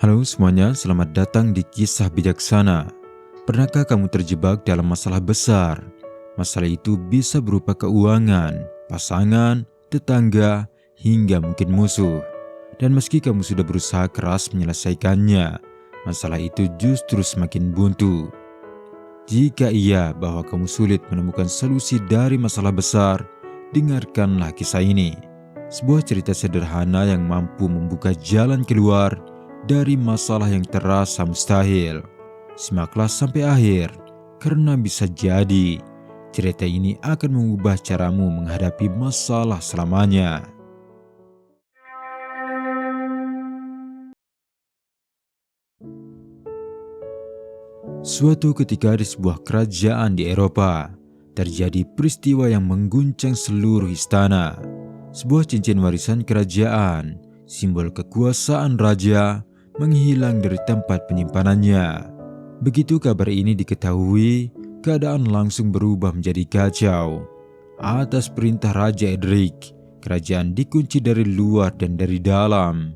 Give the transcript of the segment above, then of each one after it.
Halo semuanya, selamat datang di Kisah Bijaksana. Pernahkah kamu terjebak dalam masalah besar? Masalah itu bisa berupa keuangan, pasangan, tetangga, hingga mungkin musuh. Dan meski kamu sudah berusaha keras menyelesaikannya, masalah itu justru semakin buntu. Jika iya bahwa kamu sulit menemukan solusi dari masalah besar, dengarkanlah kisah ini. Sebuah cerita sederhana yang mampu membuka jalan keluar dari masalah yang terasa mustahil. Simaklah sampai akhir, karena bisa jadi cerita ini akan mengubah caramu menghadapi masalah selamanya. Suatu ketika di sebuah kerajaan di Eropa, terjadi peristiwa yang mengguncang seluruh istana. Sebuah cincin warisan kerajaan, simbol kekuasaan raja, menghilang dari tempat penyimpanannya. Begitu kabar ini diketahui, keadaan langsung berubah menjadi kacau. Atas perintah Raja Edric, kerajaan dikunci dari luar dan dari dalam.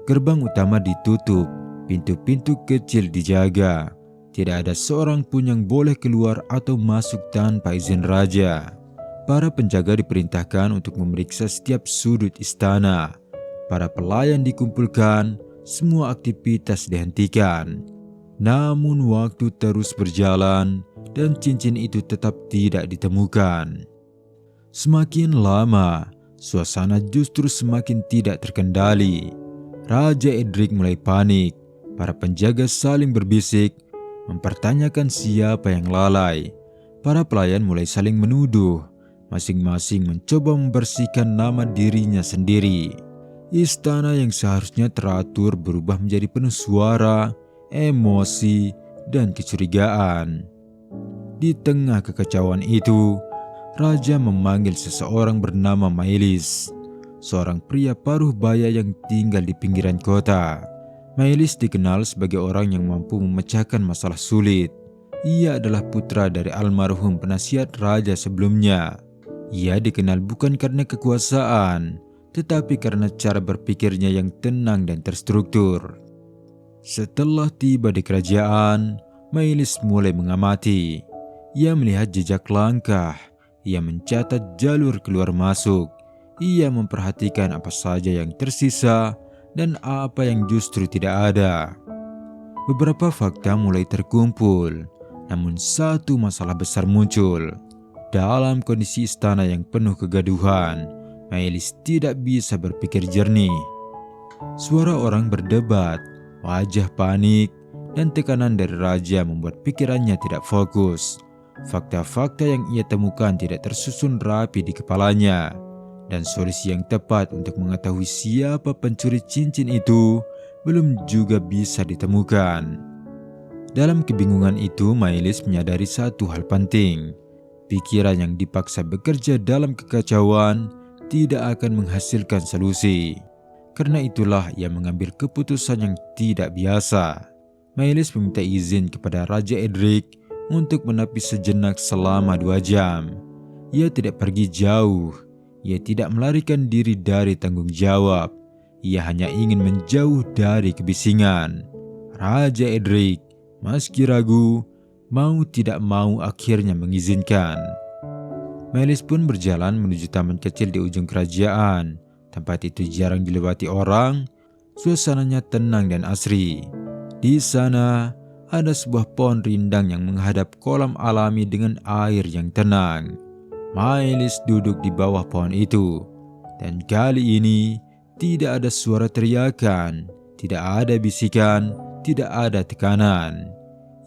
Gerbang utama ditutup, pintu-pintu kecil dijaga. Tidak ada seorang pun yang boleh keluar atau masuk tanpa izin raja. Para penjaga diperintahkan untuk memeriksa setiap sudut istana. Para pelayan dikumpulkan, semua aktivitas dihentikan. Namun waktu terus berjalan dan cincin itu tetap tidak ditemukan. Semakin lama, suasana justru semakin tidak terkendali. Raja Edric mulai panik. Para penjaga saling berbisik, mempertanyakan siapa yang lalai. Para pelayan mulai saling menuduh, masing-masing mencoba membersihkan nama dirinya sendiri. Istana yang seharusnya teratur berubah menjadi penuh suara, emosi, dan kecurigaan. Di tengah kekacauan itu, raja memanggil seseorang bernama Maelis, seorang pria paruh baya yang tinggal di pinggiran kota. Maelis dikenal sebagai orang yang mampu memecahkan masalah sulit. Ia adalah putra dari almarhum penasihat raja sebelumnya. Ia dikenal bukan karena kekuasaan, tetapi karena cara berpikirnya yang tenang dan terstruktur. Setelah tiba di kerajaan, Maelis mulai mengamati. Ia melihat jejak langkah, ia mencatat jalur keluar masuk, ia memperhatikan apa saja yang tersisa dan apa yang justru tidak ada. Beberapa fakta mulai terkumpul, namun satu masalah besar muncul. Dalam kondisi istana yang penuh kegaduhan, Maelis tidak bisa berpikir jernih. Suara orang berdebat, wajah panik, dan tekanan dari raja membuat pikirannya tidak fokus. Fakta-fakta yang ia temukan tidak tersusun rapi di kepalanya. Dan solusi yang tepat untuk mengetahui siapa pencuri cincin itu belum juga bisa ditemukan. Dalam kebingungan itu, Maelis menyadari satu hal penting. Pikiran yang dipaksa bekerja dalam kekacauan tidak akan menghasilkan solusi. Karena itulah ia mengambil keputusan yang tidak biasa. Maelis meminta izin kepada Raja Edric untuk menepi sejenak selama 2 jam. Ia tidak pergi jauh. Ia tidak melarikan diri dari tanggung jawab. Ia hanya ingin menjauh dari kebisingan. Raja Edric, meski ragu, mau tidak mau akhirnya mengizinkan. Maelis pun berjalan menuju taman kecil di ujung kerajaan. Tempat itu jarang dilewati orang. Suasananya tenang dan asri. Di sana ada sebuah pohon rindang yang menghadap kolam alami dengan air yang tenang. Maelis duduk di bawah pohon itu, dan kali ini tidak ada suara teriakan, tidak ada bisikan, tidak ada tekanan.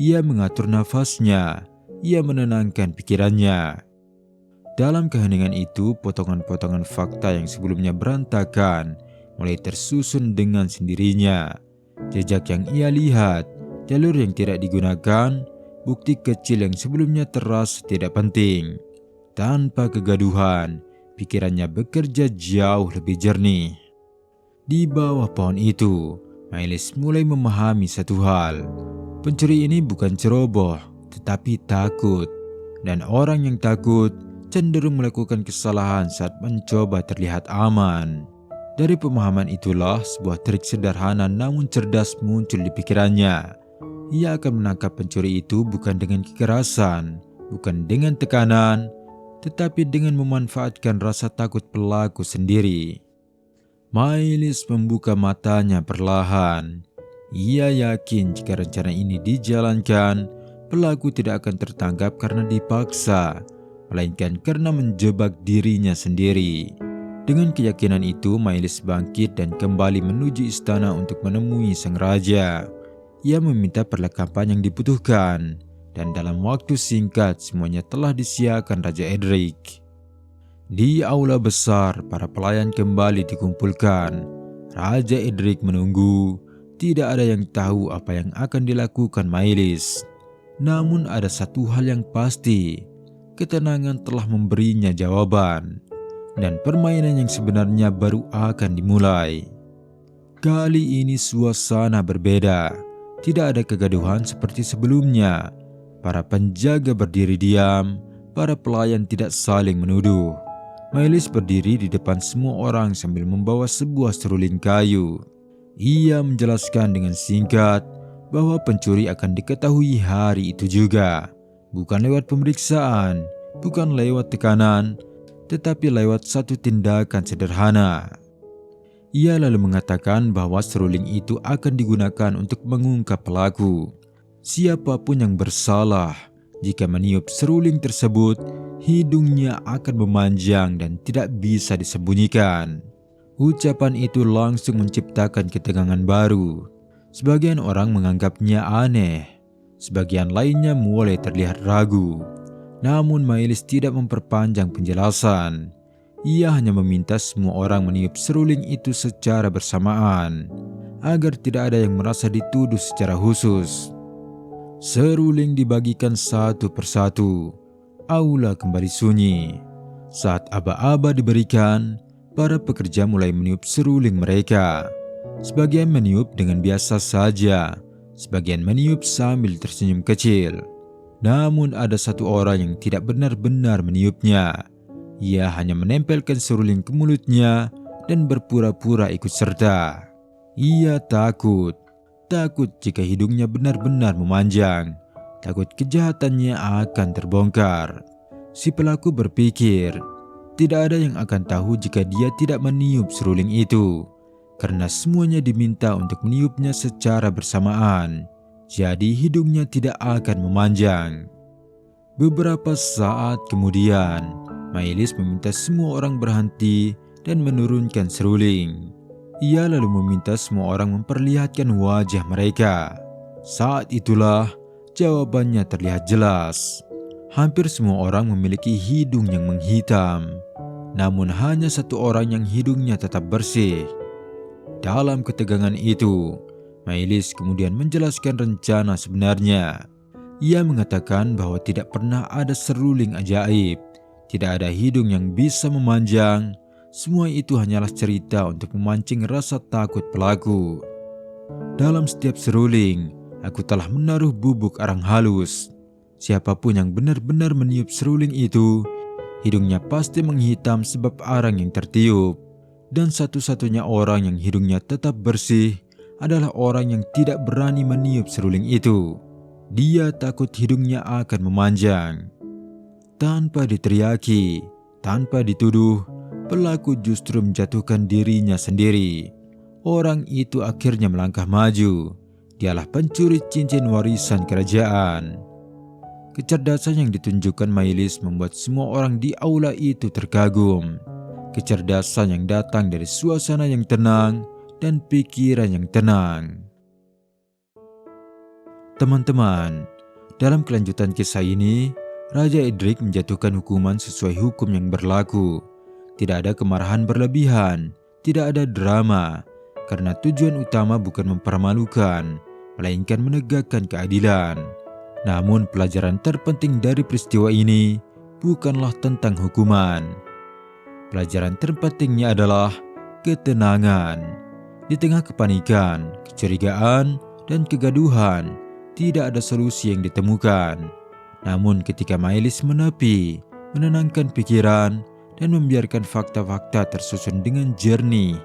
Ia mengatur nafasnya, ia menenangkan pikirannya. Dalam keheningan itu, potongan-potongan fakta yang sebelumnya berantakan mulai tersusun dengan sendirinya. Jejak yang ia lihat, jalur yang tidak digunakan, bukti kecil yang sebelumnya terasa tidak penting. Tanpa kegaduhan, pikirannya bekerja jauh lebih jernih. Di bawah pohon itu, Maelis mulai memahami satu hal. Pencuri ini bukan ceroboh, tetapi takut. Dan orang yang takut cenderung melakukan kesalahan saat mencoba terlihat aman. Dari pemahaman itulah sebuah trik sederhana namun cerdas muncul di pikirannya. Ia akan menangkap pencuri itu bukan dengan kekerasan, bukan dengan tekanan, tetapi dengan memanfaatkan rasa takut pelaku sendiri. Mailis membuka matanya perlahan. Ia yakin jika rencana ini dijalankan, pelaku tidak akan tertangkap karena dipaksa, melainkan karena menjebak dirinya sendiri. Dengan keyakinan itu, Mailis bangkit dan kembali menuju istana untuk menemui sang raja. Ia meminta perlengkapan yang dibutuhkan, dan dalam waktu singkat semuanya telah disiapkan Raja Edric. Di aula besar, para pelayan kembali dikumpulkan. Raja Edric menunggu. Tidak ada yang tahu apa yang akan dilakukan Mailis. Namun ada satu hal yang pasti, ketenangan telah memberinya jawaban. Dan permainan yang sebenarnya baru akan dimulai. Kali ini suasana berbeda. Tidak ada kegaduhan seperti sebelumnya. Para penjaga berdiri diam, para pelayan tidak saling menuduh. Mailis berdiri di depan semua orang sambil membawa sebuah seruling kayu. Ia menjelaskan dengan singkat bahwa pencuri akan diketahui hari itu juga. Bukan lewat pemeriksaan, bukan lewat tekanan, tetapi lewat satu tindakan sederhana. Ia lalu mengatakan bahwa seruling itu akan digunakan untuk mengungkap pelaku. Siapapun yang bersalah, jika meniup seruling tersebut, hidungnya akan memanjang dan tidak bisa disembunyikan. Ucapan itu langsung menciptakan ketegangan baru. Sebagian orang menganggapnya aneh, sebagian lainnya mulai terlihat ragu. Namun Mailis tidak memperpanjang penjelasan. Ia hanya meminta semua orang meniup seruling itu secara bersamaan, agar tidak ada yang merasa dituduh secara khusus. Seruling dibagikan satu persatu. Aula kembali sunyi. Saat aba-aba diberikan, para pekerja mulai meniup seruling mereka. Sebagian meniup dengan biasa saja, sebagian meniup sambil tersenyum kecil. Namun ada satu orang yang tidak benar-benar meniupnya. Ia hanya menempelkan seruling ke mulutnya dan berpura-pura ikut serta. Ia takut jika hidungnya benar-benar memanjang. Takut kejahatannya akan terbongkar. Si pelaku berpikir, tidak ada yang akan tahu jika dia tidak meniup seruling itu. Karena semuanya diminta untuk meniupnya secara bersamaan. Jadi hidungnya tidak akan memanjang. Beberapa saat kemudian, Mailis meminta semua orang berhenti dan menurunkan seruling. Ia lalu meminta semua orang memperlihatkan wajah mereka. Saat itulah jawabannya terlihat jelas. Hampir semua orang memiliki hidung yang menghitam. Namun hanya satu orang yang hidungnya tetap bersih. Dalam ketegangan itu, Mailis kemudian menjelaskan rencana sebenarnya. Ia mengatakan bahwa tidak pernah ada seruling ajaib, tidak ada hidung yang bisa memanjang. Semua itu hanyalah cerita untuk memancing rasa takut pelaku. Dalam setiap seruling, aku telah menaruh bubuk arang halus. Siapapun yang benar-benar meniup seruling itu, hidungnya pasti menghitam sebab arang yang tertiup. Dan satu-satunya orang yang hidungnya tetap bersih adalah orang yang tidak berani meniup seruling itu. Dia takut hidungnya akan memanjang. Tanpa diteriaki, tanpa dituduh, pelaku justru menjatuhkan dirinya sendiri. Orang itu akhirnya melangkah maju. Dialah pencuri cincin warisan kerajaan. Kecerdasan yang ditunjukkan Mailis membuat semua orang di aula itu terkagum. Kecerdasan yang datang dari suasana yang tenang dan pikiran yang tenang. Teman-teman, dalam kelanjutan kisah ini, Raja Edric menjatuhkan hukuman sesuai hukum yang berlaku. Tidak ada kemarahan berlebihan, tidak ada drama, karena tujuan utama bukan mempermalukan, melainkan menegakkan keadilan. Namun pelajaran terpenting dari peristiwa ini bukanlah tentang hukuman. Pelajaran terpentingnya adalah ketenangan. Di tengah kepanikan, kecurigaan, dan kegaduhan, tidak ada solusi yang ditemukan. Namun ketika Mailis menepi, menenangkan pikiran, dan membiarkan fakta-fakta tersusun dengan jernih,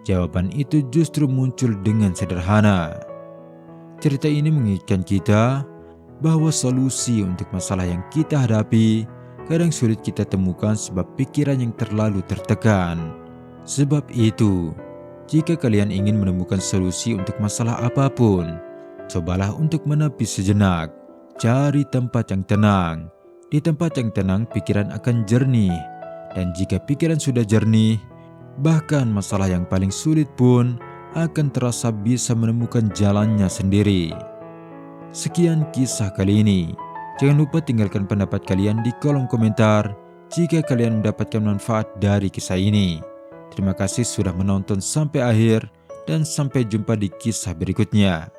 Jawaban itu justru muncul dengan sederhana. Cerita ini mengingatkan kita bahwa solusi untuk masalah yang kita hadapi kadang sulit kita temukan sebab pikiran yang terlalu tertekan. Sebab itu, jika kalian ingin menemukan solusi untuk masalah apapun, cobalah untuk menepi sejenak, cari tempat yang tenang. Di tempat yang tenang, pikiran akan jernih. Dan jika pikiran sudah jernih, bahkan masalah yang paling sulit pun akan terasa bisa menemukan jalannya sendiri. Sekian kisah kali ini. Jangan lupa tinggalkan pendapat kalian di kolom komentar jika kalian mendapatkan manfaat dari kisah ini. Terima kasih sudah menonton sampai akhir dan sampai jumpa di kisah berikutnya.